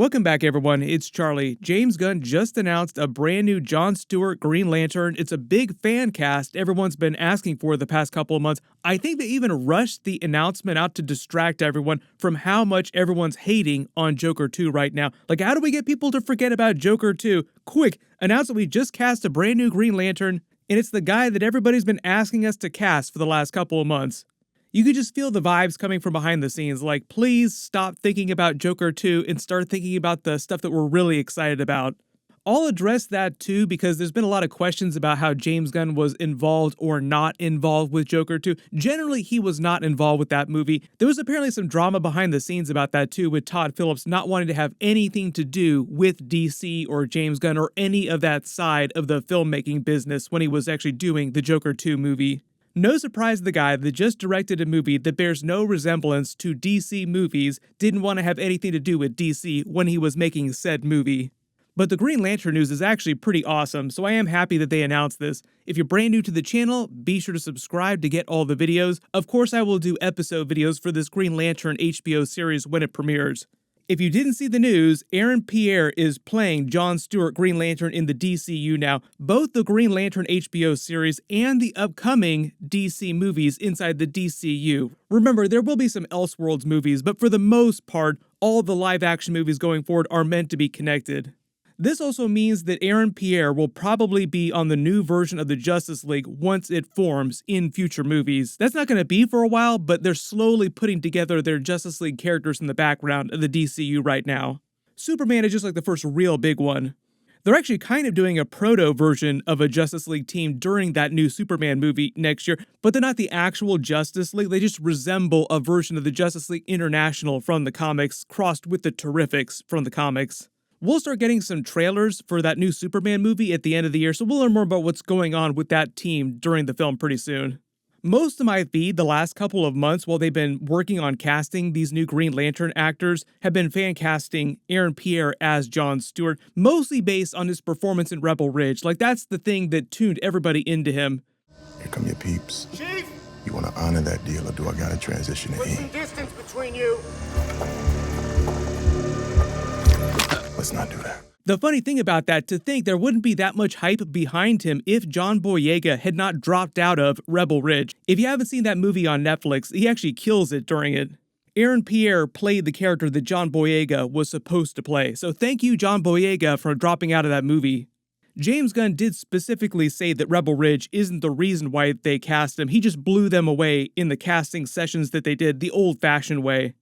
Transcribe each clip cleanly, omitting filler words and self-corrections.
Welcome back, everyone. It's Charlie. James Gunn just announced a brand new Jon Stewart Green Lantern. It's a big fan cast everyone's been asking for the past couple of months. I think they even rushed the announcement out to distract everyone from how much everyone's hating on Joker 2 right now. Like, how do we get people to forget about Joker 2? Quick, announce that we just cast a brand new Green Lantern, and it's the guy that everybody's been asking us to cast for the last couple of months. You could just feel the vibes coming from behind the scenes, like, please stop thinking about Joker 2 and start thinking about the stuff that we're really excited about. I'll address that too, because there's been a lot of questions about how James Gunn was involved or not involved with Joker 2. Generally, he was not involved with that movie. There was apparently some drama behind the scenes about that too, with Todd Phillips not wanting to have anything to do with DC or James Gunn or any of that side of the filmmaking business when he was actually doing the Joker 2 movie. No surprise the guy that just directed a movie that bears no resemblance to DC movies didn't want to have anything to do with DC when he was making said movie. But the Green Lantern news is actually pretty awesome, so I am happy that they announced this. If you're brand new to the channel, be sure to subscribe to get all the videos. Of course, I will do episode videos for this Green Lantern HBO series when it premieres. If you didn't see the news, Pierre is playing Jon Stewart Green Lantern in the DCU now. Both the Green Lantern HBO series and the upcoming DC movies inside the DCU. Remember, there will be some Elseworlds movies, but for the most part, all the live-action movies going forward are meant to be connected. This also means that Pierre will probably be on the new version of the Justice League once it forms in future movies. That's not going to be for a while, but they're slowly putting together their Justice League characters in the background of the DCU right now. Superman is just like the first real big one. They're actually kind of doing a proto version of a Justice League team during that new Superman movie next year, but they're not the actual Justice League. They just resemble a version of the Justice League International from the comics crossed with the Terrifics from the comics. We'll start getting some trailers for that new Superman movie at the end of the year, so we'll learn more about what's going on with that team during the film pretty soon. Most of my feed the last couple of months while they've been working on casting these new Green Lantern actors have been fan casting Pierre as Jon Stewart, mostly based on his performance in Rebel Ridge. Like, that's the thing that tuned everybody into him. Here come your peeps. Chief! You want to honor that deal, or do I gotta transition to Put E? some distance between you. Let's not do that. The funny thing about that, to think there wouldn't be that much hype behind him if John Boyega had not dropped out of Rebel Ridge. If you haven't seen that movie on Netflix, he actually kills it during it. Pierre played the character that John Boyega was supposed to play, so thank you, John Boyega, for dropping out of that movie. James Gunn did specifically say that Rebel Ridge isn't the reason why they cast him. He just blew them away in the casting sessions that they did the old-fashioned way.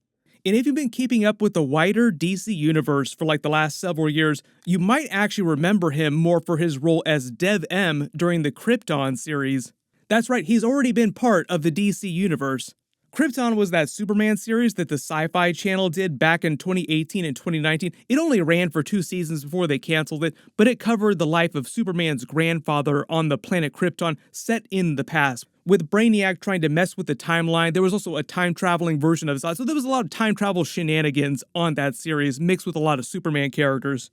And if you've been keeping up with the wider DC universe for like the last several years, you might actually remember him more for his role as Dev M during the Krypton series. That's right, he's already been part of the DC universe. Krypton was that Superman series that the Sci-Fi Channel did back in 2018 and 2019. It only ran for 2 seasons before they canceled it, but it covered the life of Superman's grandfather on the planet Krypton set in the past. With Brainiac trying to mess with the timeline, there was also a time-traveling version of Zod, so there was a lot of time-travel shenanigans on that series, mixed with a lot of Superman characters.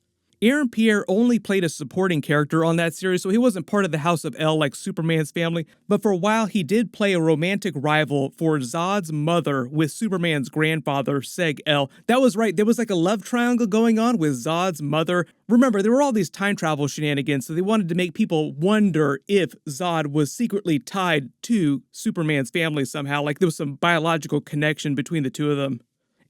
Pierre only played a supporting character on that series, so he wasn't part of the House of L like Superman's family, but for a while he did play a romantic rival for Zod's mother with Superman's grandfather, Seg-El. That was right, there was like a love triangle going on with Zod's mother. Remember, there were all these time travel shenanigans, so they wanted to make people wonder if Zod was secretly tied to Superman's family somehow, like there was some biological connection between the two of them.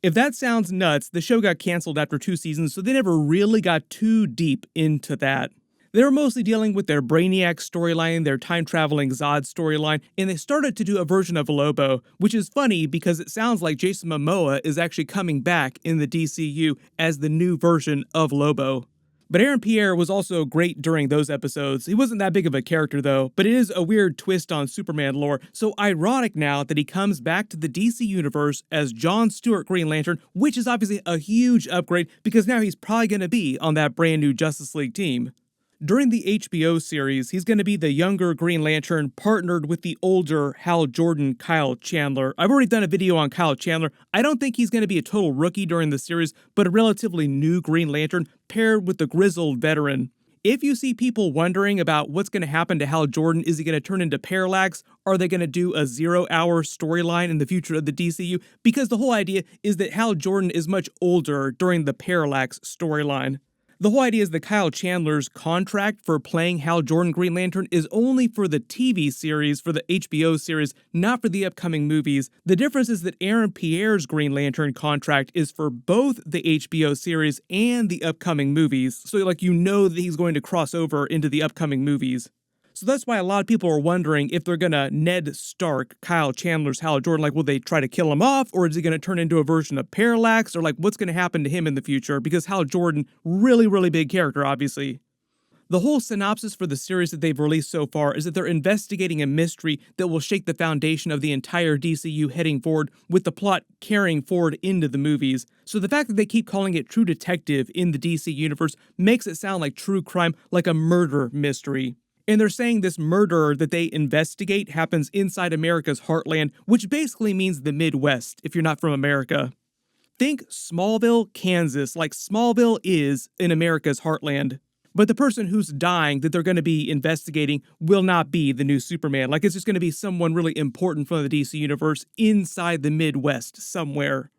If that sounds nuts, the show got canceled after 2 seasons, so they never really got too deep into that. They were mostly dealing with their Brainiac storyline, their time-traveling Zod storyline, and they started to do a version of Lobo, which is funny because it sounds like Jason Momoa is actually coming back in the DCU as the new version of Lobo. But Pierre was also great during those episodes. He wasn't that big of a character though, but it is a weird twist on Superman lore, so ironic now that he comes back to the DC universe as Jon Stewart Green Lantern, which is obviously a huge upgrade because now he's probably going to be on that brand new Justice League team. During the HBO series, he's going to be the younger Green Lantern partnered with the older Hal Jordan Kyle Chandler. I've already done a video on Kyle Chandler. I don't think he's going to be a total rookie during the series, but a relatively new Green Lantern paired with the grizzled veteran. If you see people wondering about what's going to happen to Hal Jordan, is he going to turn into Parallax? Are they going to do a 0-hour storyline in the future of the DCU? Because the whole idea is that Hal Jordan is much older during the Parallax storyline. The whole idea is that Kyle Chandler's contract for playing Hal Jordan Green Lantern is only for the TV series, for the HBO series, not for the upcoming movies. The difference is that Aaron Pierre's Green Lantern contract is for both the HBO series and the upcoming movies. So that he's going to cross over into the upcoming movies. So that's why a lot of people are wondering if they're going to Ned Stark Kyle Chandler's Hal Jordan. Will they try to kill him off, or is he going to turn into a version of Parallax, or what's going to happen to him in the future? Because Hal Jordan, really, really big character, obviously. The whole synopsis for the series that they've released so far is that they're investigating a mystery that will shake the foundation of the entire DCU heading forward, with the plot carrying forward into the movies. So the fact that they keep calling it True Detective in the DC universe makes it sound like true crime, like a murder mystery. And they're saying this murder that they investigate happens inside America's heartland, which basically means the Midwest if you're not from America. Think Smallville, Kansas, like Smallville is in America's heartland. But the person who's dying that they're going to be investigating will not be the new Superman. It's just going to be someone really important from the DC universe inside the Midwest somewhere.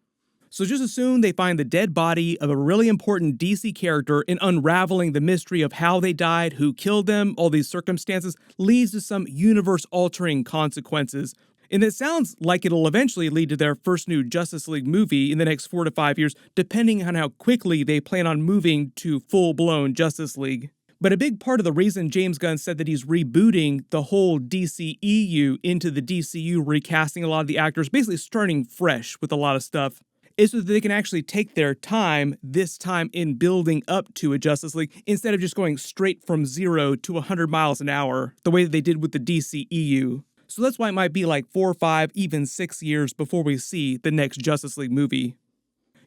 So just assume they find the dead body of a really important DC character, and unraveling the mystery of how they died, who killed them, all these circumstances, leads to some universe-altering consequences. And it sounds like it'll eventually lead to their first new Justice League movie in the next 4 to 5 years, depending on how quickly they plan on moving to full-blown Justice League. But a big part of the reason James Gunn said that he's rebooting the whole DCEU into the DCU, recasting a lot of the actors, basically starting fresh with a lot of stuff, is so that they can actually take their time, this time in building up to a Justice League, instead of just going straight from 0 to 100 miles an hour, the way that they did with the DCEU. So that's why it might be 4, 5, even 6 years before we see the next Justice League movie.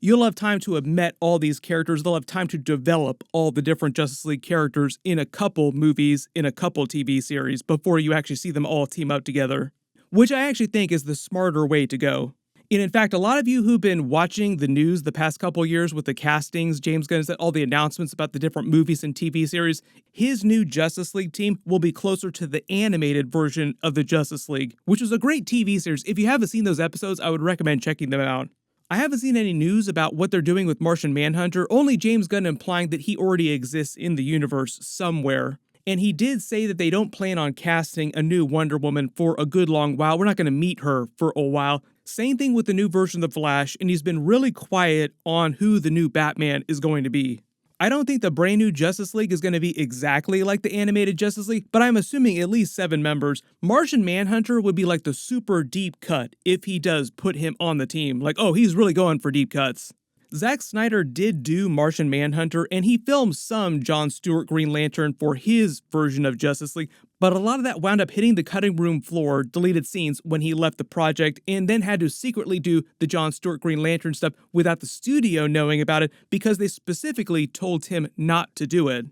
You'll have time to have met all these characters, they'll have time to develop all the different Justice League characters in a couple movies, in a couple TV series, before you actually see them all team up together. Which I actually think is the smarter way to go. And in fact, a lot of you who've been watching the news the past couple years with the castings, James Gunn said all the announcements about the different movies and TV series, his new Justice League team will be closer to the animated version of the Justice League, which was a great TV series. If you haven't seen those episodes, I would recommend checking them out. I haven't seen any news about what they're doing with Martian Manhunter, only James Gunn implying that he already exists in the universe somewhere. And he did say that they don't plan on casting a new Wonder Woman for a good long while. We're not going to meet her for a while. Same thing with the new version of the Flash, and he's been really quiet on who the new Batman is going to be. I don't think the brand new Justice League is going to be exactly like the animated Justice League, but I'm assuming at least 7 members. Martian Manhunter would be like the super deep cut if he does put him on the team. He's really going for deep cuts. Zack Snyder did do Martian Manhunter, and he filmed some John Stewart Green Lantern for his version of Justice League, but a lot of that wound up hitting the cutting room floor, deleted scenes, when he left the project, and then had to secretly do the John Stewart Green Lantern stuff without the studio knowing about it, because they specifically told him not to do it.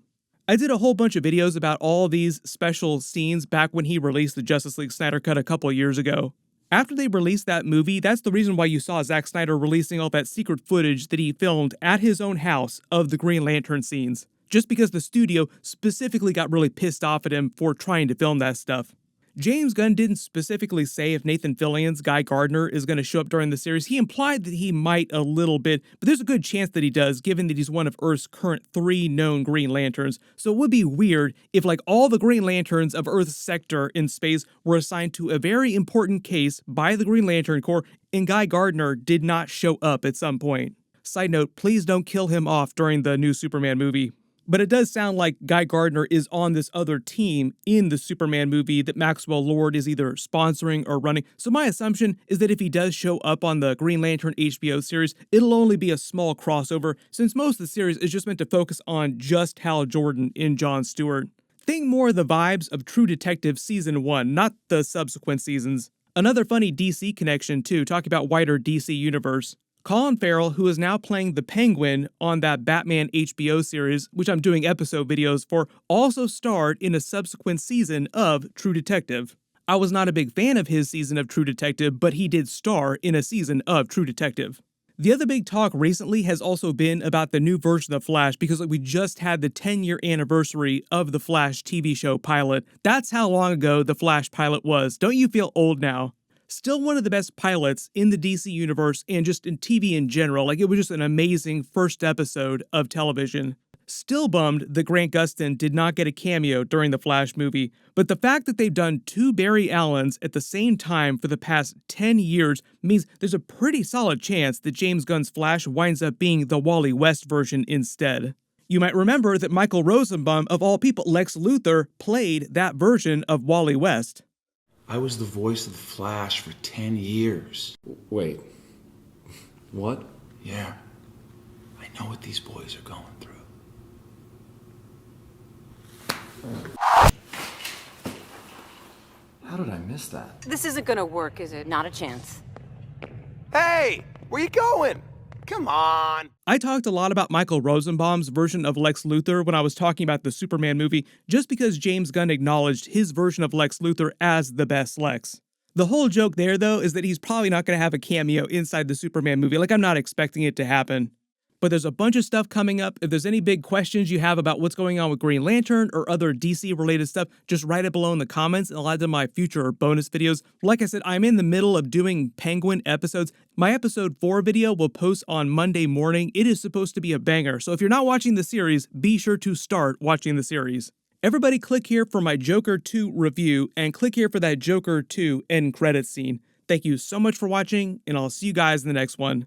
I did a whole bunch of videos about all these special scenes back when he released the Justice League Snyder Cut a couple years ago. After they released that movie, that's the reason why you saw Zack Snyder releasing all that secret footage that he filmed at his own house of the Green Lantern scenes, just because the studio specifically got really pissed off at him for trying to film that stuff. James Gunn didn't specifically say if Nathan Fillion's Guy Gardner is going to show up during the series. He implied that he might a little bit, but there's a good chance that he does, given that he's one of Earth's current 3 known Green Lanterns. So it would be weird if all the Green Lanterns of Earth's sector in space were assigned to a very important case by the Green Lantern Corps, and Guy Gardner did not show up at some point. Side note, please don't kill him off during the new Superman movie. But it does sound like Guy Gardner is on this other team in the Superman movie that Maxwell Lord is either sponsoring or running. So my assumption is that if he does show up on the Green Lantern HBO series, it'll only be a small crossover, since most of the series is just meant to focus on just Hal Jordan in John Stewart. Think more of the vibes of True Detective Season 1, not the subsequent seasons. Another funny DC connection too, talking about wider DC universe. Colin Farrell, who is now playing the Penguin on that Batman HBO series, which I'm doing episode videos for, also starred in a subsequent season of True Detective. I was not a big fan of his season of True Detective, but he did star in a season of True Detective. The other big talk recently has also been about the new version of Flash because we just had the 10-year anniversary of the Flash TV show pilot. That's how long ago the Flash pilot was. Don't you feel old now? Still one of the best pilots in the DC universe and just in TV in general. It was just an amazing first episode of television. Still bummed that Grant Gustin did not get a cameo during the Flash movie, but the fact that they've done 2 Barry Allens at the same time for the past 10 years means there's a pretty solid chance that James Gunn's Flash winds up being the Wally West version instead. You might remember that Michael Rosenbaum, of all people, Lex Luthor, played that version of Wally West. I was the voice of the Flash for 10 years. Wait. What? Yeah. I know what these boys are going through. How did I miss that? This isn't gonna work, is it? Not a chance. Hey, where you going? Come on. I talked a lot about Michael Rosenbaum's version of Lex Luthor when I was talking about the Superman movie, just because James Gunn acknowledged his version of Lex Luthor as the best Lex. The whole joke there, though, is that he's probably not going to have a cameo inside the Superman movie. I'm not expecting it to happen. But there's a bunch of stuff coming up. If there's any big questions you have about what's going on with Green Lantern or other DC-related stuff, just write it below in the comments and I'll add to my future bonus videos. Like I said, I'm in the middle of doing Penguin episodes. My episode 4 video will post on Monday morning. It is supposed to be a banger, so if you're not watching the series, be sure to start watching the series. Everybody click here for my Joker 2 review and click here for that Joker 2 end credits scene. Thank you so much for watching, and I'll see you guys in the next one.